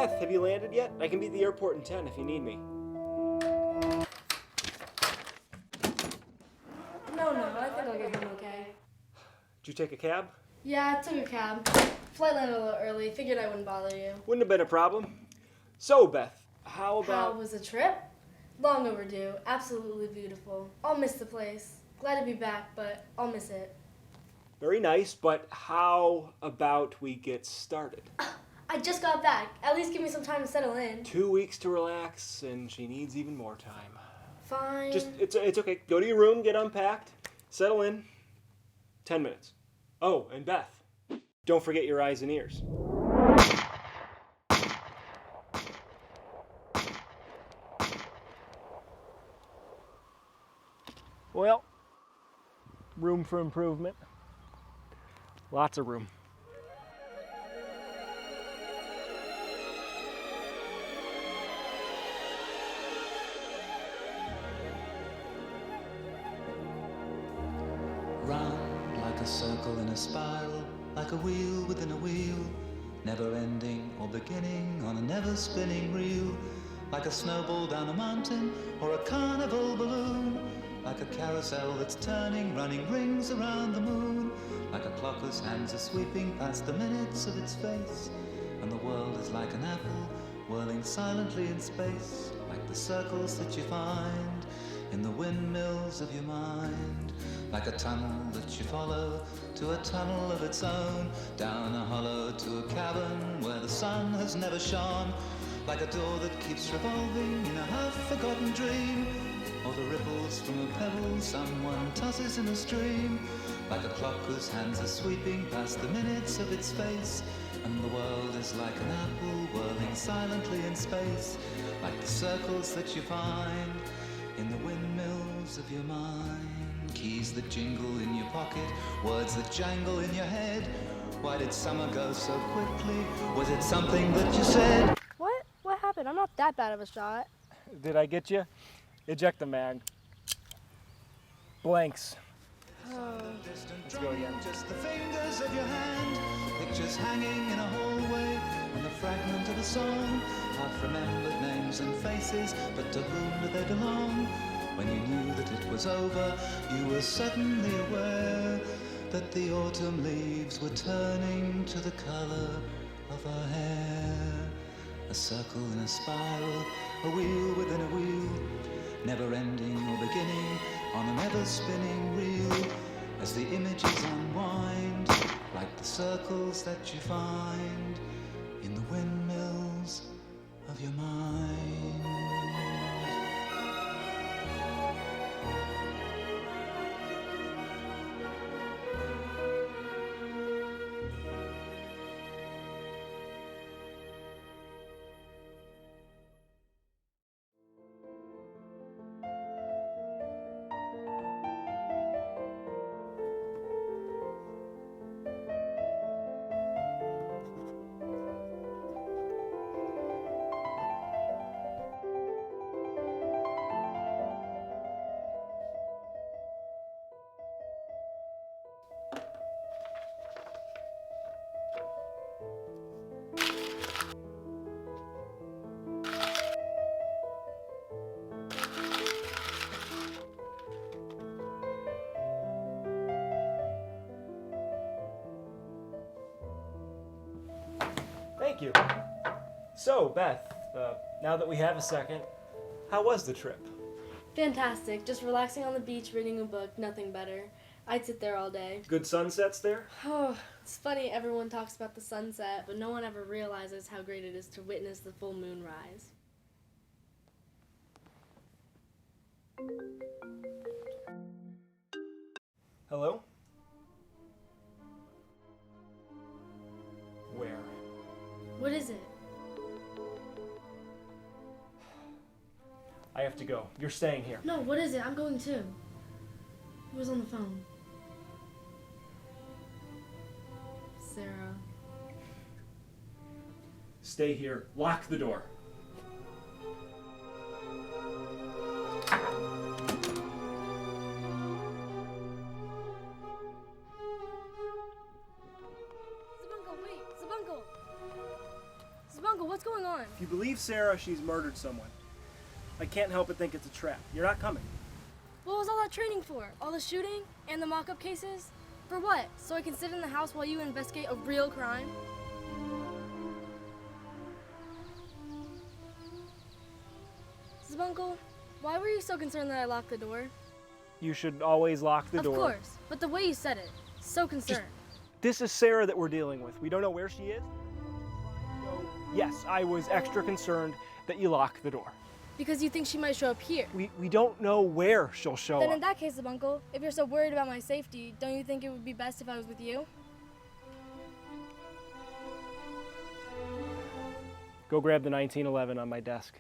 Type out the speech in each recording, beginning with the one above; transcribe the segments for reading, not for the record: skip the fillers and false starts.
Beth, have you landed yet? I can be at the airport in 10 if you need me. No, I think I'll get home okay. Did you take a cab? Yeah, I took a cab. Flight landed a little early. Figured I wouldn't bother you. Wouldn't have been a problem. So, Beth, how about... How was the trip? Long overdue. Absolutely beautiful. I'll miss the place. Glad to be back, but I'll miss it. Very nice, but how about we get started? I just got back. At least give me some time to settle in. 2 weeks to relax, and she needs even more time. Fine. It's okay. Go to your room, get unpacked, settle in. 10 minutes. Oh, and Beth, don't forget your eyes and ears. Well, room for improvement. Lots of room. Round like a circle in a spiral, like a wheel within a wheel, never ending or beginning on a never spinning reel, like a snowball down a mountain or a carnival balloon, like a carousel that's turning, running rings around the moon, like a clock whose hands are sweeping past the minutes of its face, and the world is like an apple whirling silently in space, like the circles that you find in the windmills of your mind, like a tunnel that you follow to a tunnel of its own, down a hollow to a cavern where the sun has never shone, like a door that keeps revolving in a half-forgotten dream, or the ripples from a pebble someone tosses in a stream, like a clock whose hands are sweeping past the minutes of its face, and the world is like an apple whirling silently in space, like the circles that you find in the windmills of your mind. Keys that jingle in your pocket, words that jangle in your head. Why did summer go so quickly? Was it something that you said? What? What happened? I'm not that bad of a shot. Did I get you? Eject the mag. Blanks. Let's go again. Just the fingers of your hand, pictures hanging in a hallway, and the fragment of a song, half-remembered names and faces, but to whom do they belong? When you knew that it was over, you were suddenly aware that the autumn leaves were turning to the color of her hair. A circle in a spiral, a wheel within a wheel, never ending or beginning on an ever-spinning reel, as the images unwind, like the circles that you find in the windmills of your mind. Thank you. So, Beth, now that we have a second, how was the trip? Fantastic. Just relaxing on the beach, reading a book. Nothing better. I'd sit there all day. Good sunsets there? Oh, it's funny. Everyone talks about the sunset, but no one ever realizes how great it is to witness the full moon rise. Hello? Where? What is it? I have to go. You're staying here. No, what is it? I'm going too. Who was on the phone? Sara. Stay here. Lock the door. Zebunckle, wait! Zebunckle! Zebunckle, what's What's going on? If you believe Sara, she's murdered someone. I can't help but think it's a trap. You're not coming. What was all that training for? All the shooting and the mock-up cases? For what? So I can sit in the house while you investigate a real crime? Zebunckle, why were you so concerned that I locked the door? You should always lock the door. Of course, but the way you said it, so concerned. This is Sara that we're dealing with. We don't know where she is. So, yes, I was extra concerned that you lock the door. Because you think she might show up here. We don't know where she'll show Then up. in that case, Zebunckle, if you're so worried about my safety, don't you think it would be best if I was with you? Go grab the 1911 on my desk.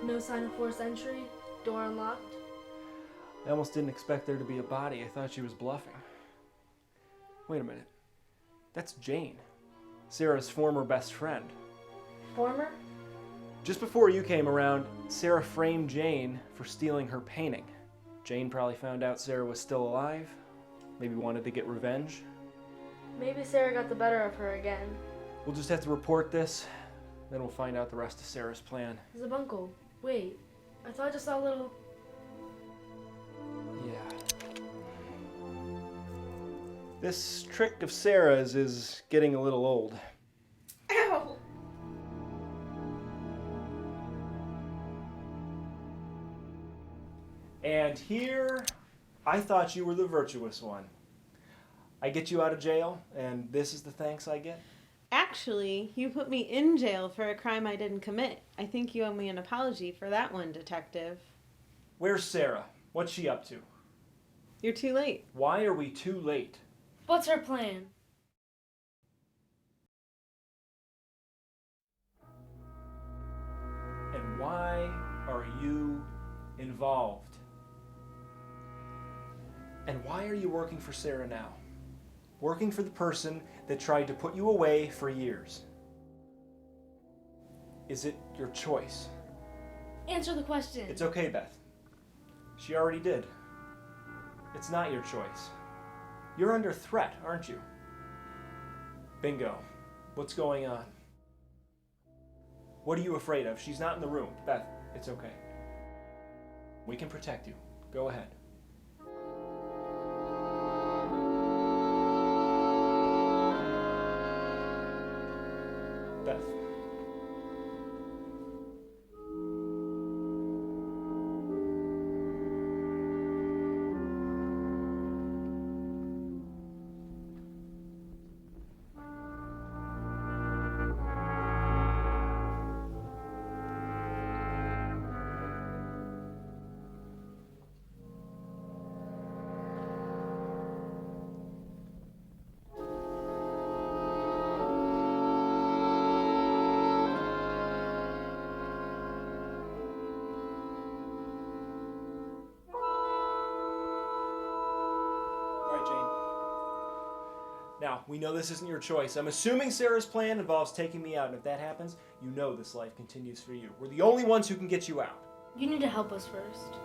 No sign of forced entry, door unlocked. I almost didn't expect there to be a body. I thought she was bluffing. Wait a minute. That's Jane, Sara's former best friend. Former? Just before you came around, Sara framed Jane for stealing her painting. Jane probably found out Sara was still alive, maybe wanted to get revenge. Maybe Sara got the better of her again. We'll just have to report this, then we'll find out the rest of Sara's plan. Zebunckle, wait. I thought I just saw a little... Yeah. This trick of Sara's is getting a little old. Ow! And here, I thought you were the virtuous one. I get you out of jail, and this is the thanks I get? Actually, you put me in jail for a crime I didn't commit. I think you owe me an apology for that one, Detective. Where's Sara? What's she up to? You're too late. Why are we too late? What's her plan? And why are you involved? And why are you working for Sara now? Working for the person that tried to put you away for years. Is it your choice? Answer the question. It's okay, Beth. She already did. It's not your choice. You're under threat, aren't you? Bingo. What's going on? What are you afraid of? She's not in the room. Beth, it's okay. We can protect you. Go ahead. Beth. Now, we know this isn't your choice. I'm assuming Sara's plan involves taking me out, and if that happens, you know this life continues for you. We're the only ones who can get you out. You need to help us first.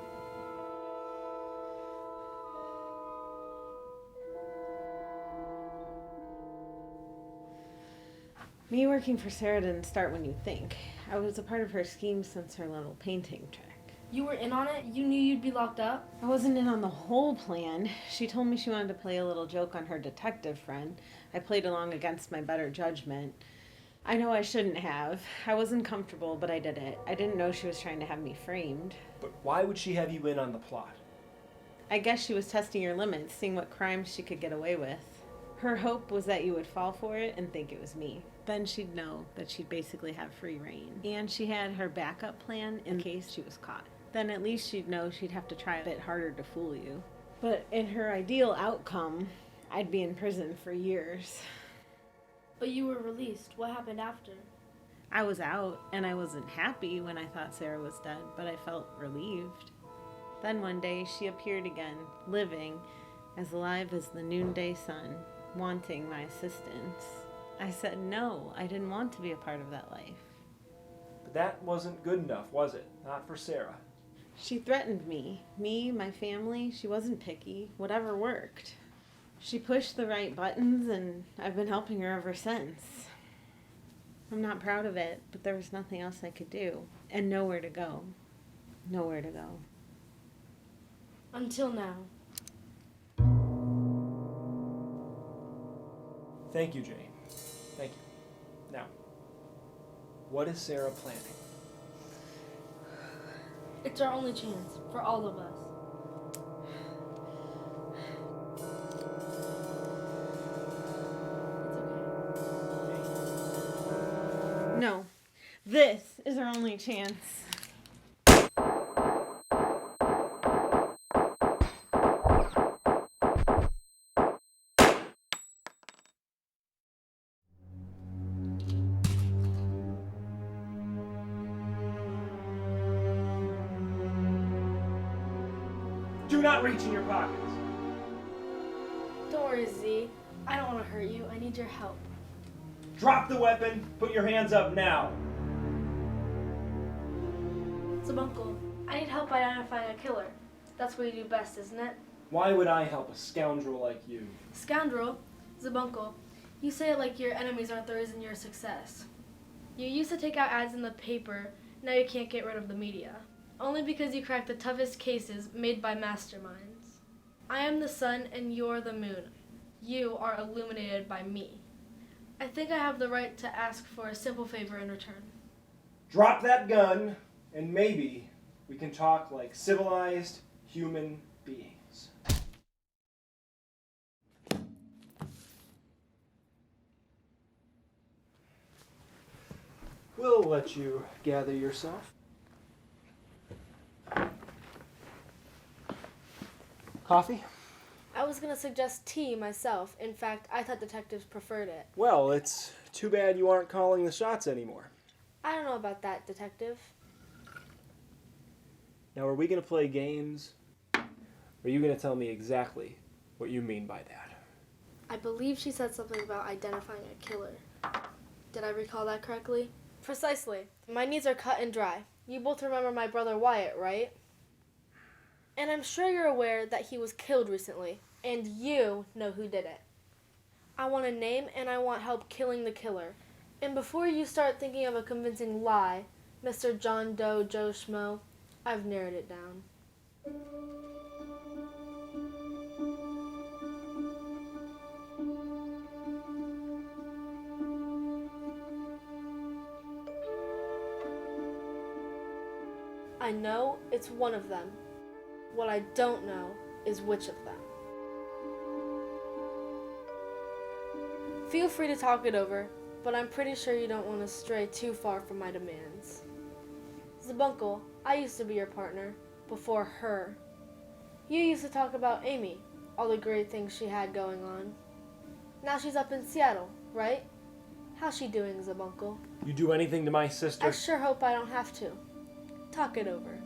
Me working for Sara didn't start when you think. I was a part of her scheme since her little painting trick. You were in on it? You knew you'd be locked up? I wasn't in on the whole plan. She told me she wanted to play a little joke on her detective friend. I played along against my better judgment. I know I shouldn't have. I wasn't comfortable, but I did it. I didn't know she was trying to have me framed. But why would she have you in on the plot? I guess she was testing your limits, seeing what crimes she could get away with. Her hope was that you would fall for it and think it was me. Then she'd know that she'd basically have free reign. And she had her backup plan in case she was caught. Then at least she'd know she'd have to try a bit harder to fool you. But in her ideal outcome, I'd be in prison for years. But you were released. What happened after? I was out, and I wasn't happy when I thought Sara was dead, but I felt relieved. Then one day she appeared again, living, as alive as the noonday sun, wanting my assistance. I said no, I didn't want to be a part of that life. But that wasn't good enough, was it? Not for Sara. She threatened me, my family. She wasn't picky. Whatever worked. She pushed the right buttons, and I've been helping her ever since. I'm not proud of it, but there was nothing else I could do. And nowhere to go. Nowhere to go. Until now. Thank you, Jane. Thank you. Now, what is Sara planning? It's our only chance for all of us. No. This is our only chance. Do not reach in your pockets. Don't worry, Z. I don't want to hurt you. I need your help. Drop the weapon. Put your hands up now. Zebunckle, I need help identifying a killer. That's what you do best, isn't it? Why would I help a scoundrel like you? Scoundrel? Zebunckle, you say it like your enemies aren't the reason you're a success. You used to take out ads in the paper, now you can't get rid of the media. Only because you cracked the toughest cases made by masterminds. I am the sun and you're the moon. You are illuminated by me. I think I have the right to ask for a simple favor in return. Drop that gun, and maybe we can talk like civilized human beings. We'll let you gather yourself. Coffee? I was going to suggest tea myself. In fact, I thought detectives preferred it. Well, it's too bad you aren't calling the shots anymore. I don't know about that, detective. Now, are we going to play games? Or are you going to tell me exactly what you mean by that? I believe she said something about identifying a killer. Did I recall that correctly? Precisely. My needs are cut and dry. You both remember my brother Wyatt, right? And I'm sure you're aware that he was killed recently. And you know who did it. I want a name and I want help killing the killer. And before you start thinking of a convincing lie, Mr. John Doe Joe Schmo, I've narrowed it down. I know it's one of them. What I don't know is which of them. Feel free to talk it over, but I'm pretty sure you don't want to stray too far from my demands. Zebunckle, I used to be your partner, before her. You used to talk about Amy, all the great things she had going on. Now she's up in Seattle, right? How's she doing, Zebunckle? You do anything to my sister? I sure hope I don't have to. Talk it over.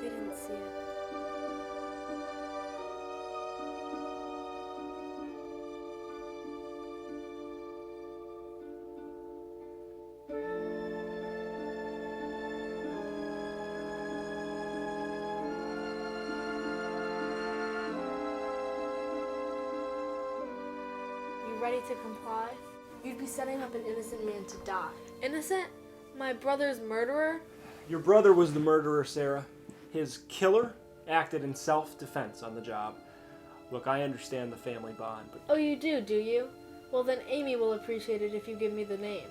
They didn't see it. You ready to comply? You'd be setting up an innocent man to die. Innocent? My brother's murderer? Your brother was the murderer, Sara. His killer acted in self-defense on the job. Look, I understand the family bond, but Oh, you do you? Well, then Amy will appreciate it if you give me the name.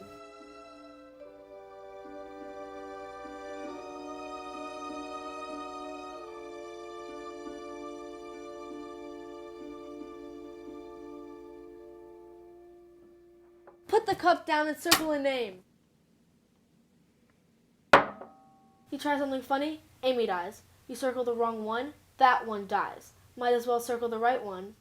Put the cup down and circle a name. You try something funny, Amy dies. You circle the wrong one, that one dies. Might as well circle the right one.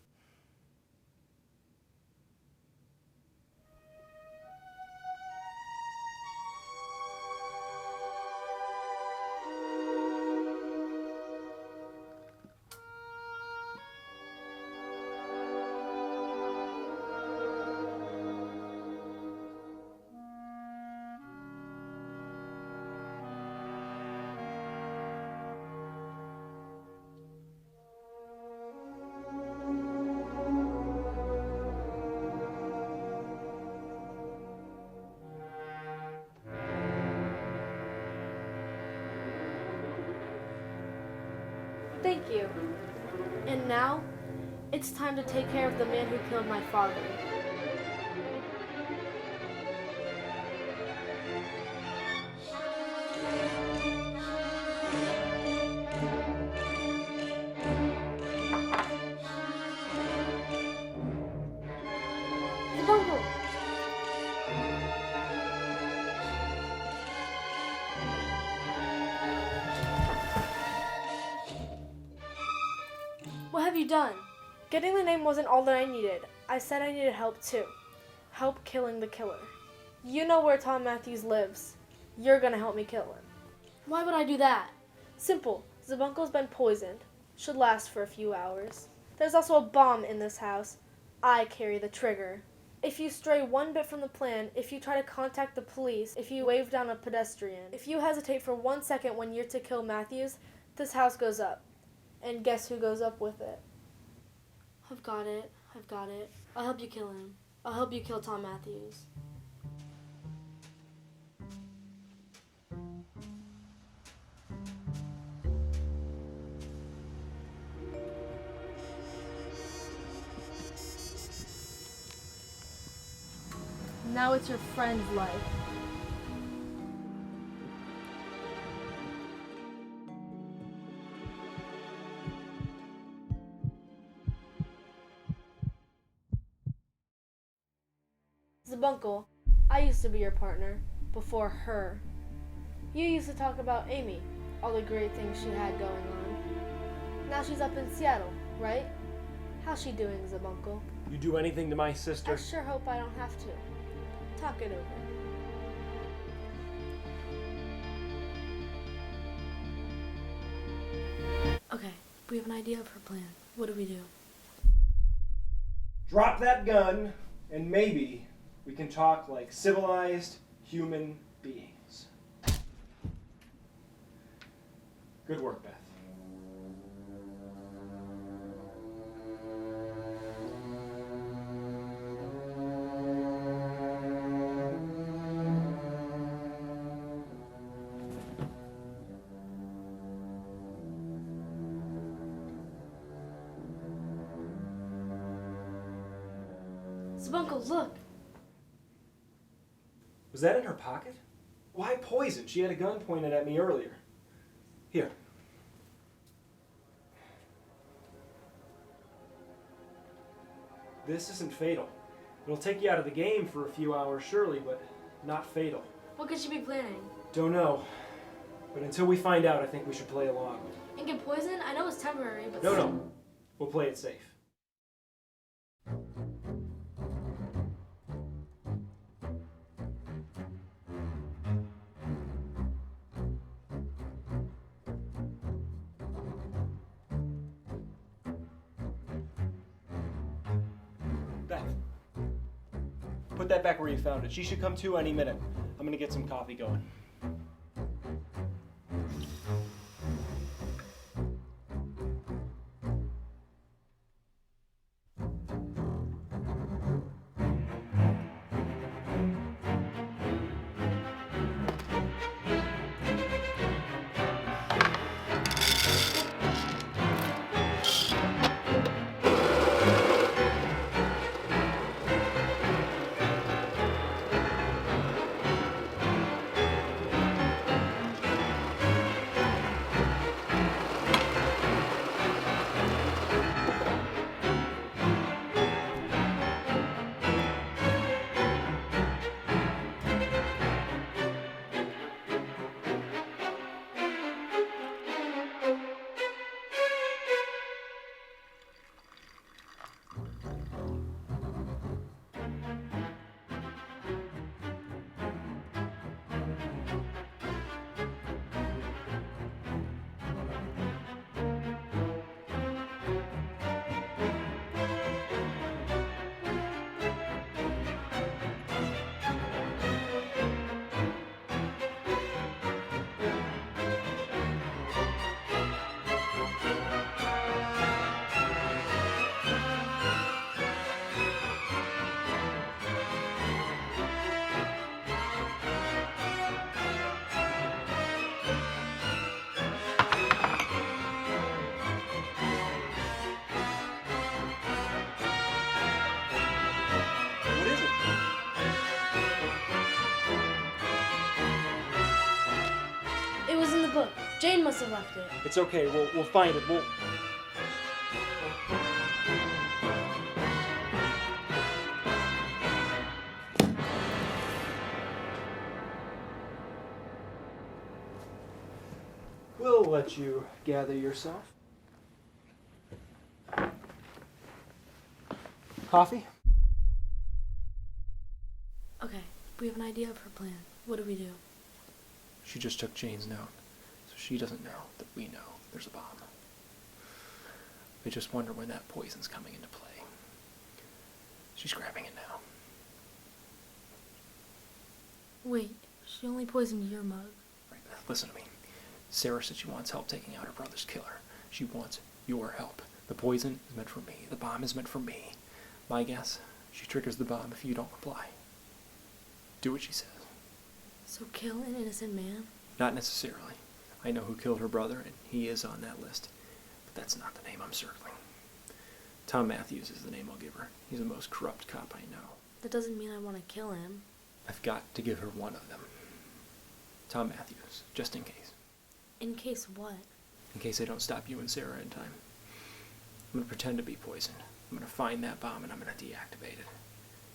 Thank you. And now, it's time to take care of the man who killed my father. Zebunckle! What have you done? Getting the name wasn't all that I needed. I said I needed help too. Help killing the killer. You know where Tom Matthews lives. You're gonna help me kill him. Why would I do that? Simple. Zebunkle's been poisoned. Should last for a few hours. There's also a bomb in this house. I carry the trigger. If you stray one bit from the plan, if you try to contact the police, if you wave down a pedestrian, if you hesitate for 1 second when you're to kill Matthews, this house goes up. And guess who goes up with it? I've got it. I'll help you kill him. I'll help you kill Tom Matthews. Now it's your friend's life. Zebunckle, I used to be your partner, before her. You used to talk about Amy, all the great things she had going on. Now she's up in Seattle, right? How's she doing, Zebunckle? you do anything to my sister? I sure hope I don't have to. Talk it over. Okay, we have an idea of her plan. What do we do? Drop that gun, and maybe we can talk like civilized human beings. Good work, Beth. Zebunckle, look! Was that in her pocket? Why poison? She had a gun pointed at me earlier. Here. This isn't fatal. It'll take you out of the game for a few hours, surely, but not fatal. What could she be planning? Don't know. But until we find out, I think we should play along. And get poison? I know it's temporary, but... No. We'll play it safe. Beth, put that back where you found it. She should come to any minute. I'm gonna get some coffee going. Jane must have left it. It's okay, we'll find it. We'll let you gather yourself. Coffee? Okay, we have an idea of her plan. What do we do? She just took Jane's note, so she doesn't know that we know there's a bomb. I just wonder when that poison's coming into play. She's grabbing it now. Wait, she only poisoned your mug. Right, Beth, listen to me. Sara said she wants help taking out her brother's killer. She wants your help. The poison is meant for me. The bomb is meant for me. My guess, she triggers the bomb if you don't comply. Do what she says. So kill an innocent man? Not necessarily. I know who killed her brother, and he is on that list. But that's not the name I'm circling. Tom Matthews is the name I'll give her. He's the most corrupt cop I know. That doesn't mean I want to kill him. I've got to give her one of them. Tom Matthews, just in case. In case what? In case I don't stop you and Sara in time. I'm going to pretend to be poisoned. I'm going to find that bomb and I'm going to deactivate it.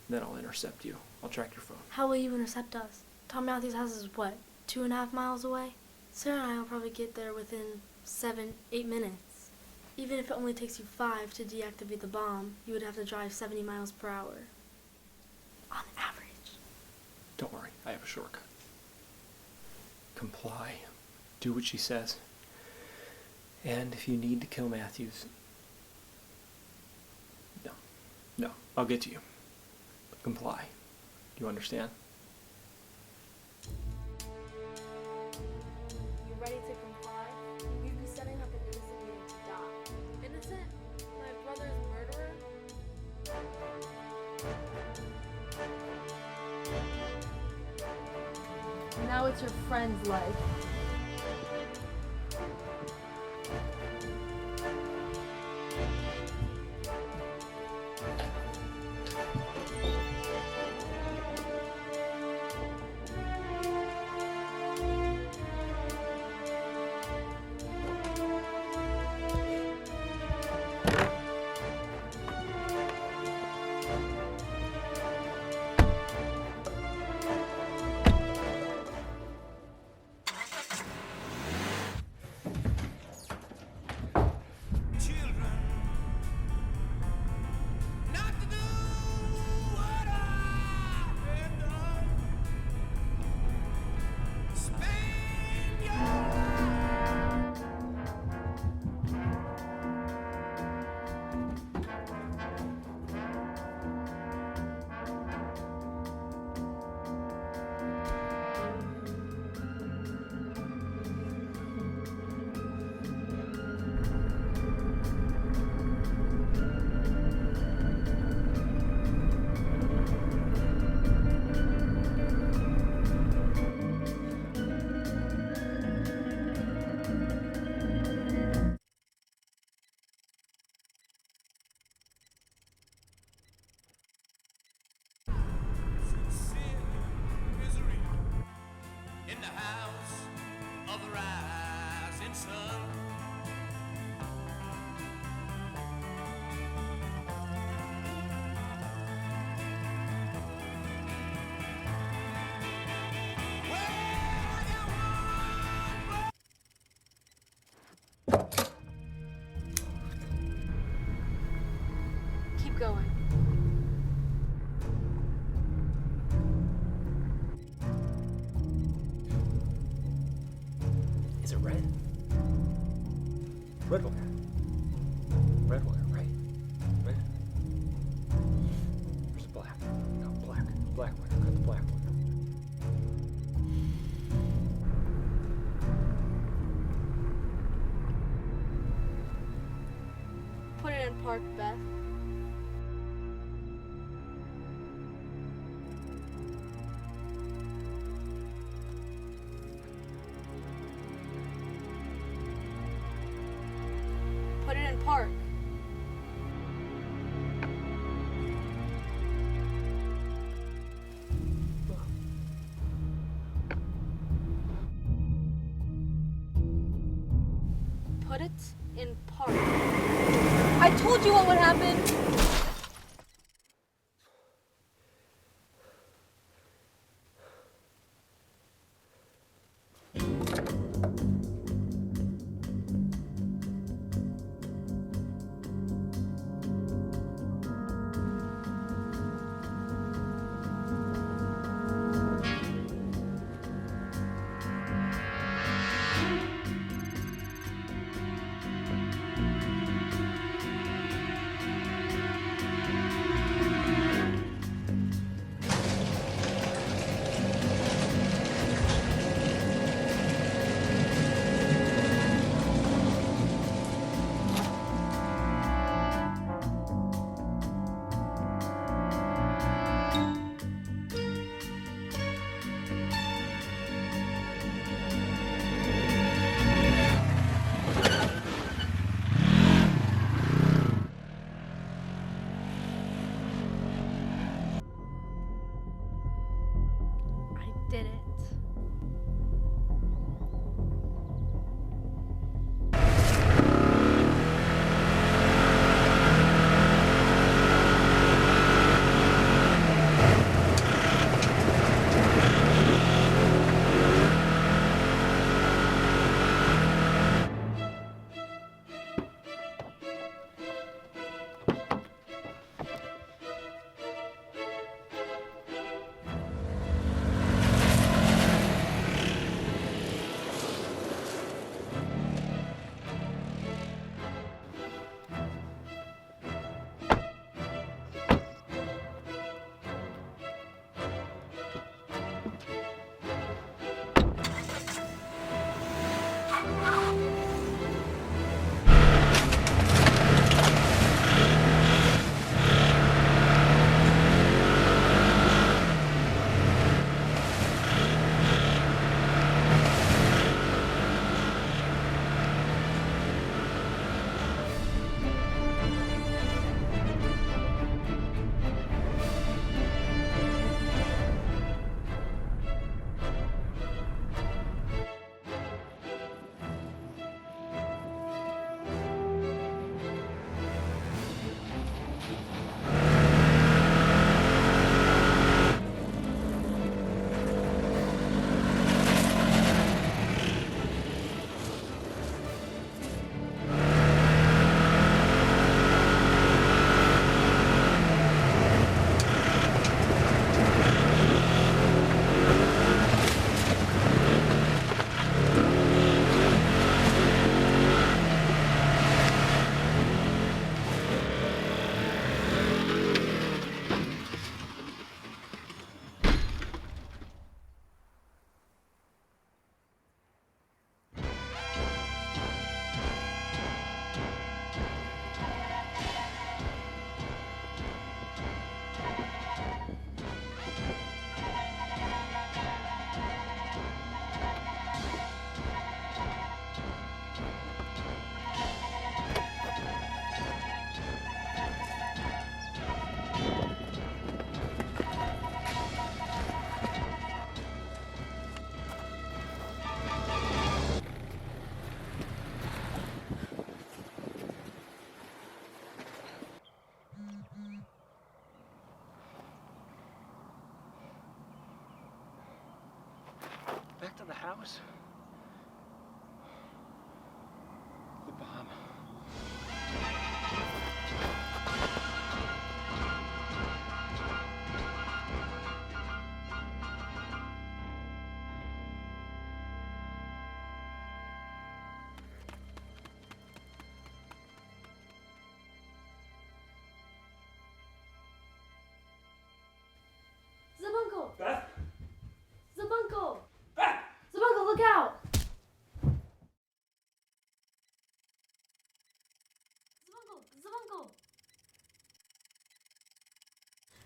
Then I'll intercept you. I'll track your phone. How will you intercept us? Tom Matthews' house is what, 2.5 miles away? Sarah and I will probably get there within 7-8 minutes. Even if it only takes you 5 to deactivate the bomb, you would have to drive 70 miles per hour. On average. Don't worry, I have a shortcut. Comply. Do what she says. And if you need to kill Matthews... No, I'll get to you. But comply. Do you understand? You ready to comply? You'd be setting up an innocent man to die. Innocent? My brother's murderer? Now it's your friend's life. Keep going. Is it red? Red wire. Red wire, right? Red? Where's the black? No, black. Black wire. Cut the black wire. Put it in park, Beth. Put it in park. put it in park. I told you what would happen. Did it. Back to the house. The bomb. Zebunckle! Beth? Zebunckle! Beth! Zebunckle, look out! Zebunckle! Zebunckle!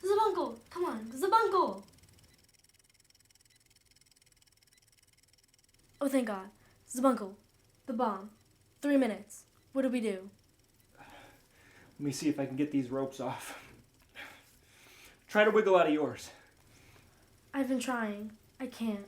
Zebunckle! Come on, Zebunckle! Oh, thank God. Zebunckle, the bomb. 3 minutes. What do we do? Let me see if I can get these ropes off. Try to wiggle out of yours. I've been trying. I can't.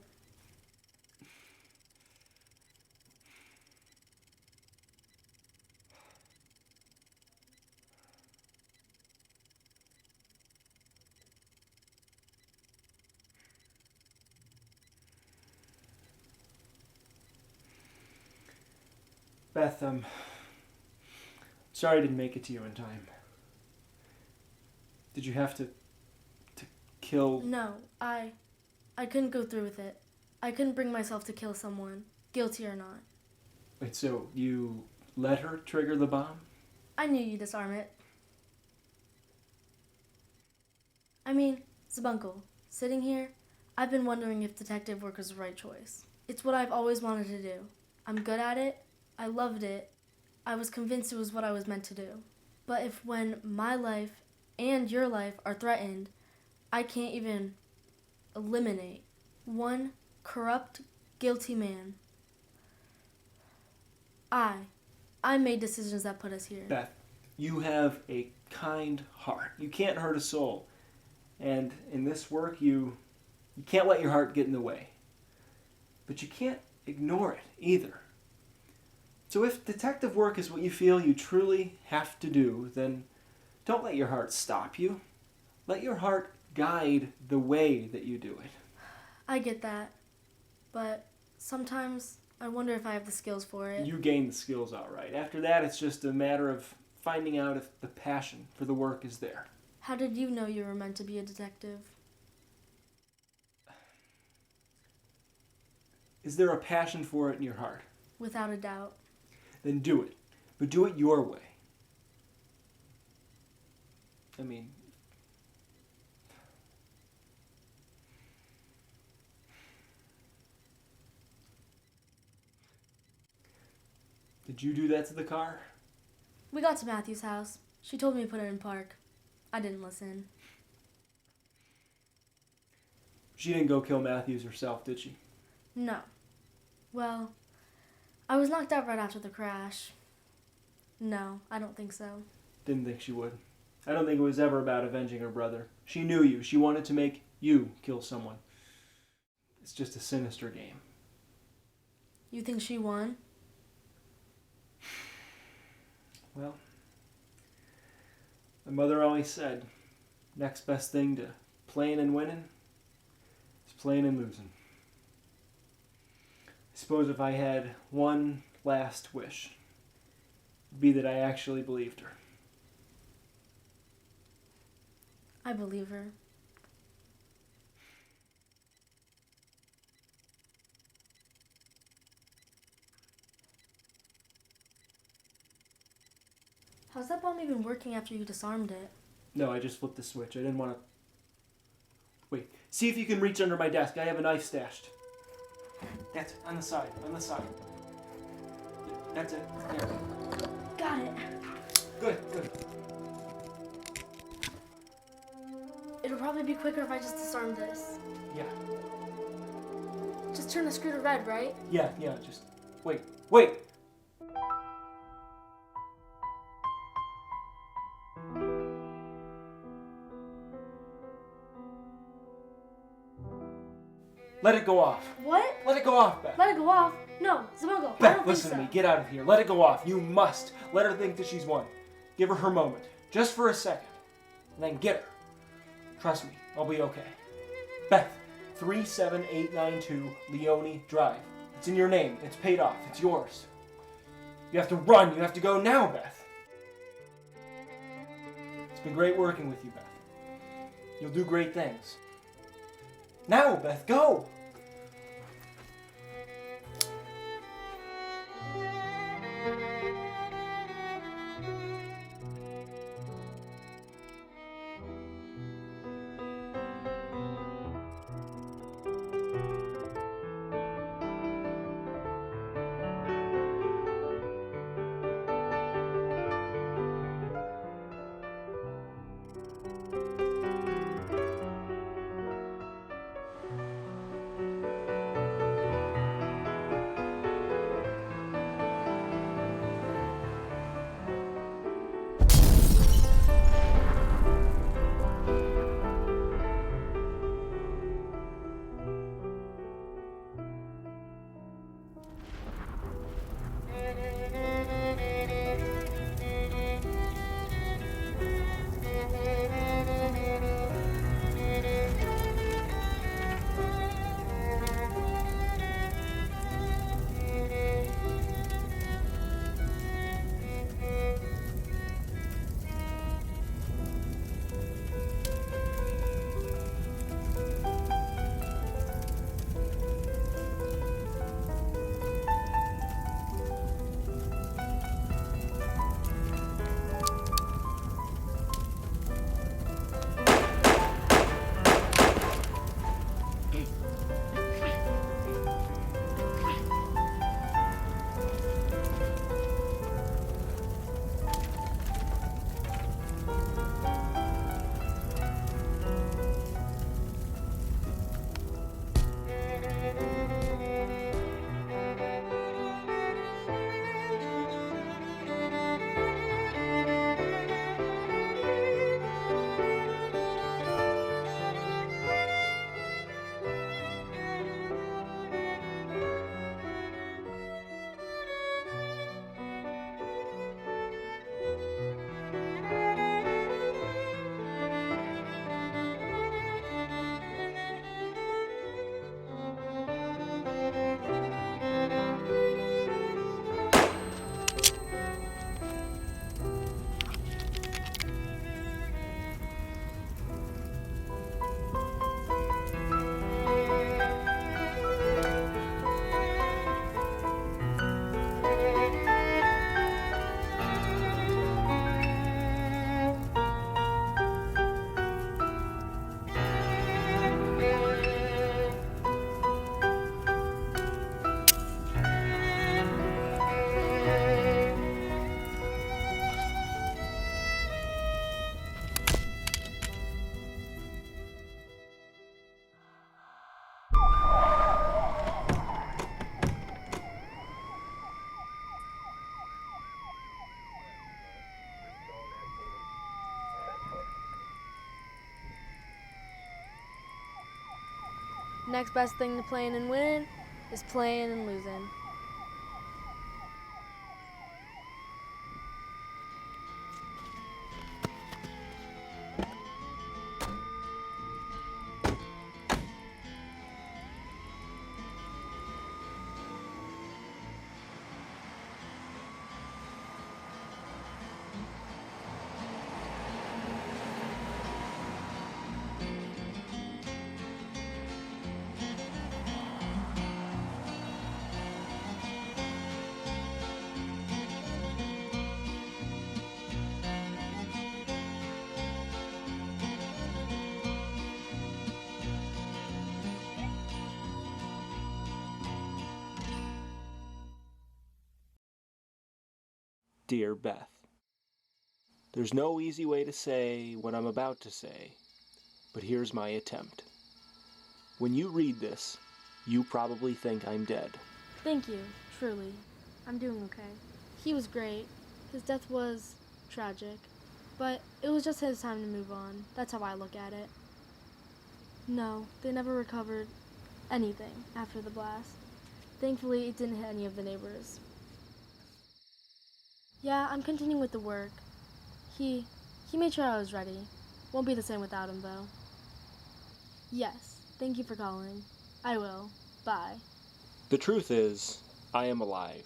Beth, sorry I didn't make it to you in time. Did you have to kill... No, I couldn't go through with it. I couldn't bring myself to kill someone, guilty or not. Wait, so you let her trigger the bomb? I knew you'd disarm it. I mean, Zebunckle, sitting here, I've been wondering if detective work was the right choice. It's what I've always wanted to do. I'm good at it. I loved it. I was convinced it was what I was meant to do. But if when my life and your life are threatened, I can't even eliminate one corrupt, guilty man. I made decisions that put us here. Beth, you have a kind heart. You can't hurt a soul. And in this work, you can't let your heart get in the way. But you can't ignore it either. So if detective work is what you feel you truly have to do, then don't let your heart stop you. Let your heart guide the way that you do it. I get that. But sometimes I wonder if I have the skills for it. You gain the skills outright. After that, it's just a matter of finding out if the passion for the work is there. How did you know you were meant to be a detective? Is there a passion for it in your heart? Without a doubt. Then do it. But do it your way. I mean... Did you do that to the car? We got to Matthew's house. She told me to put it in park. I didn't listen. She didn't go kill Matthews herself, did she? No. Well, I was knocked out right after the crash. No, I don't think so. Didn't think she would. I don't think it was ever about avenging her brother. She knew you. She wanted to make you kill someone. It's just a sinister game. You think she won? Well, my mother always said, next best thing to playing and winning is playing and losing. I suppose if I had one last wish, it'd be that I actually believed her. I believe her. How's that bomb even working after you disarmed it? No, I just flipped the switch. I didn't want to... Wait, see if you can reach under my desk. I have a knife stashed. That's it, on the side, on the side. That's it, there. Got it. Good, good. It'll probably be quicker if I just disarm this. Yeah, Just turn the screw to red, right? yeah, just... Wait! Let it go off. What? Let it go off, Beth. Let it go off? No, Zebunckle, I Beth, don't listen think to so. me. Get out of here. Let it go off. You must. Let her think that she's won. Give her her moment. Just for a second. And then get her. Trust me. I'll be okay. Beth, 37892 Leone Drive. It's in your name. It's paid off. It's yours. You have to run. You have to go now, Beth. It's been great working with you, Beth. You'll do great things. Now, Beth, go! Next best thing to playing and winning is playing and losing. Dear Beth, there's no easy way to say what I'm about to say, but here's my attempt. When you read this, you probably think I'm dead. Thank you, truly. I'm doing okay. He was great. His death was tragic, but it was just his time to move on. That's how I look at it. No, they never recovered anything after the blast. Thankfully, it didn't hit any of the neighbors. Yeah, I'm continuing with the work. He made sure I was ready. Won't be the same without him, though. Yes, thank you for calling. I will. Bye. The truth is, I am alive.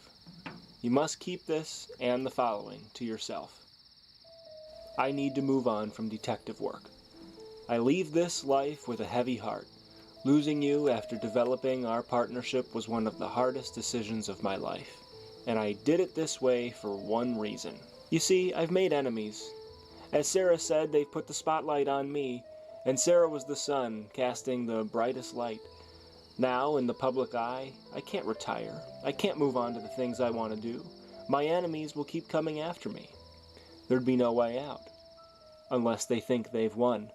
You must keep this and the following to yourself. I need to move on from detective work. I leave this life with a heavy heart. Losing you after developing our partnership was one of the hardest decisions of my life. And I did it this way for one reason. You see, I've made enemies. As Sara said, they've put the spotlight on me, and Sara was the sun, casting the brightest light. Now, in the public eye, I can't retire. I can't move on to the things I want to do. My enemies will keep coming after me. There'd be no way out, unless they think they've won.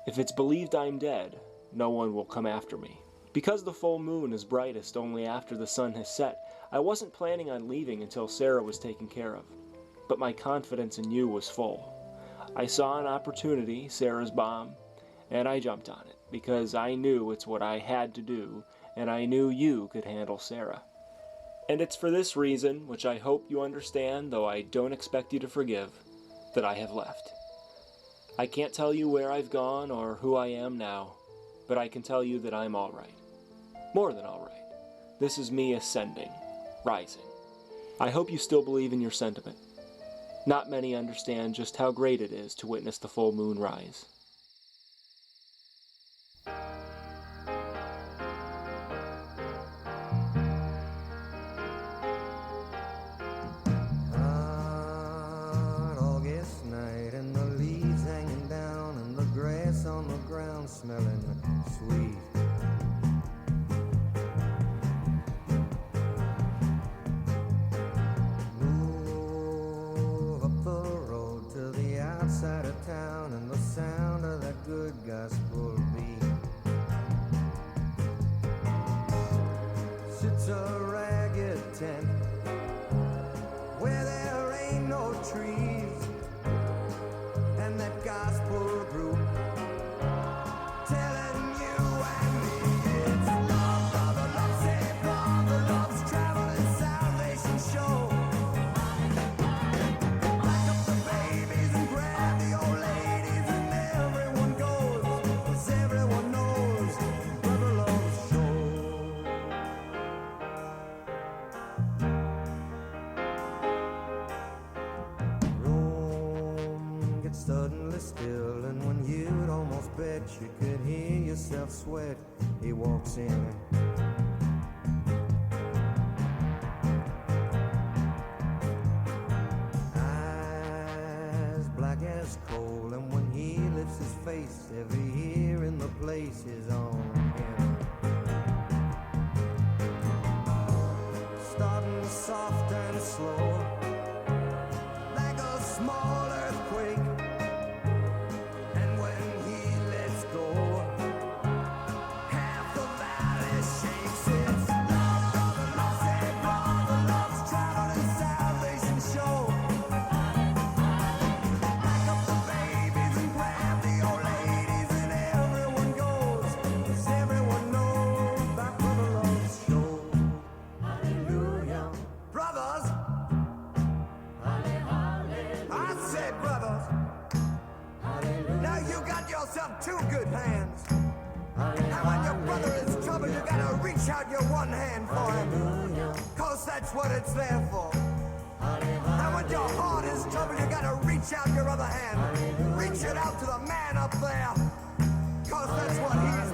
If it's believed I'm dead, no one will come after me. Because the full moon is brightest only after the sun has set, I wasn't planning on leaving until Sara was taken care of. But my confidence in you was full. I saw an opportunity, Sara's bomb, and I jumped on it, because I knew it's what I had to do, and I knew you could handle Sara. And it's for this reason, which I hope you understand, though I don't expect you to forgive, that I have left. I can't tell you where I've gone or who I am now, but I can tell you that I'm all right. More than all right. This is me ascending, rising. I hope you still believe in your sentiment. Not many understand just how great it is to witness the full moon rise. Hot August night and the leaves hanging down and the grass on the ground smelling sweet. Move up the road to the outside of town and the sound of that good gospel beat. Sits a ragged tent where there ain't no trees, and that gospel group telling you and me it's love, brother, love, save brother, love's traveling salvation show. Pack up the babies and grab the old ladies, and everyone goes, 'cause everyone knows brother loves show. Room gets suddenly still, and when you'd almost bet you could hear yourself sweat, he walks in. Eyes black as coal, and when he lifts his face, every ear in the place is on him. Starting soft and slow, like a small earthquake, and when he lets go, half the valley got two good hands. And when your brother is in trouble, you gotta reach out your one hand for him. Cause that's what it's there for. And when your heart is in trouble, you gotta reach out your other hand. Reach it out to the man up there. Cause that's what he's